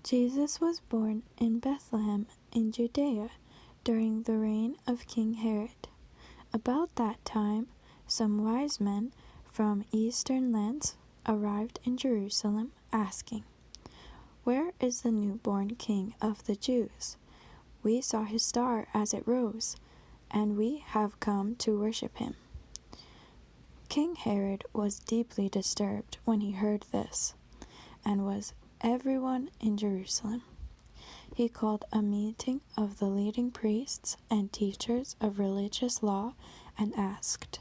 Jesus was born in Bethlehem in Judea during the reign of King Herod. About that time, some wise men from eastern lands arrived in Jerusalem, asking, "Where is the newborn King of the Jews? We saw his star as it rose, and we have come to worship him." King Herod was deeply disturbed when he heard this, and was everyone in Jerusalem. He called a meeting of the leading priests and teachers of religious law and asked,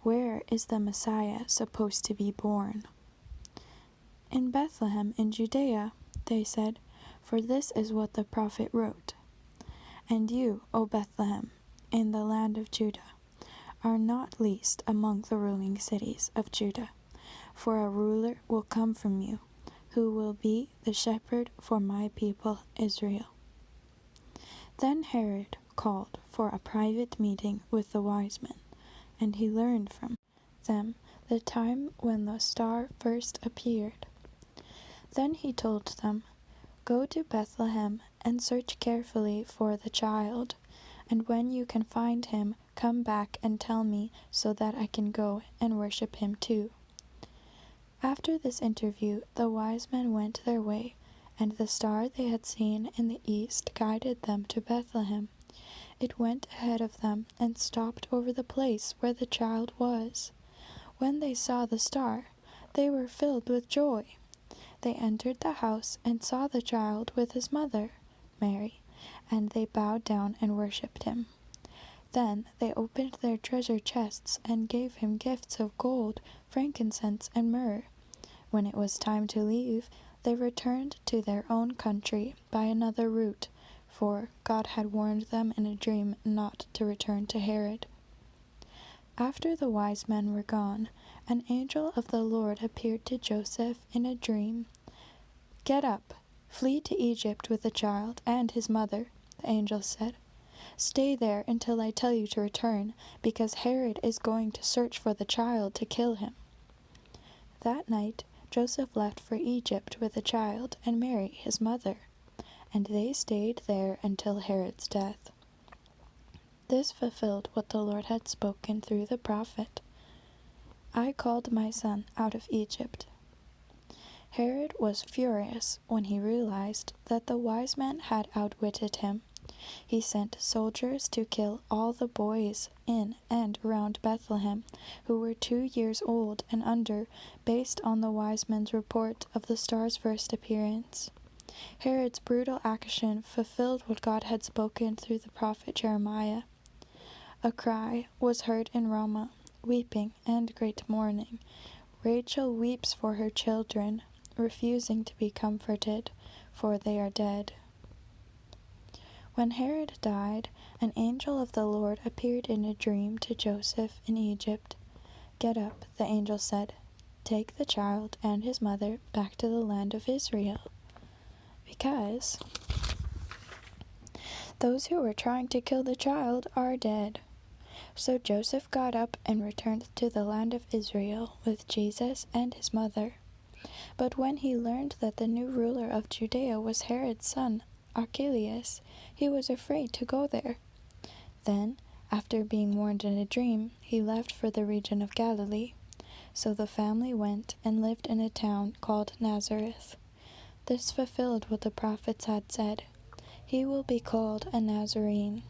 "Where is the Messiah supposed to be born?" "In Bethlehem in Judea," they said, "for this is what the prophet wrote. And you, O Bethlehem, in the land of Judah, are not least among the ruling cities of Judah, for a ruler will come from you, who will be the shepherd for my people Israel." Then Herod called for a private meeting with the wise men, and he learned from them the time when the star first appeared. Then he told them, "Go to Bethlehem and search carefully for the child, and when you can find him, come back and tell me so that I can go and worship him too." After this interview, the wise men went their way, and the star they had seen in the east guided them to Bethlehem. It went ahead of them and stopped over the place where the child was. When they saw the star, they were filled with joy. They entered the house and saw the child with his mother, Mary, and they bowed down and worshipped him. Then they opened their treasure chests and gave him gifts of gold, frankincense, and myrrh. When it was time to leave, they returned to their own country by another route, for God had warned them in a dream not to return to Herod. After the wise men were gone, an angel of the Lord appeared to Joseph in a dream. "Get up, flee to Egypt with the child and his mother," the angel said. "Stay there until I tell you to return, because Herod is going to search for the child to kill him." That night, Joseph left for Egypt with the child and Mary, his mother, and they stayed there until Herod's death. This fulfilled what the Lord had spoken through the prophet, "I called my son out of Egypt." Herod was furious when he realized that the wise men had outwitted him. He sent soldiers to kill all the boys in and around Bethlehem who were 2 years old and under, based on the wise men's report of the star's first appearance. Herod's brutal action fulfilled what God had spoken through the prophet Jeremiah. A cry was heard in Ramah, weeping and great mourning. Rachel weeps for her children, refusing to be comforted, for they are dead. When Herod died, an angel of the Lord appeared in a dream to Joseph in Egypt. "Get up," the angel said. "Take the child and his mother back to the land of Israel, because those who were trying to kill the child are dead." So Joseph got up and returned to the land of Israel with Jesus and his mother. But when he learned that the new ruler of Judea was Herod's son, Archelaus, he was afraid to go there. Then, after being warned in a dream, he left for the region of Galilee. So the family went and lived in a town called Nazareth. This fulfilled what the prophets had said, "He will be called a Nazarene."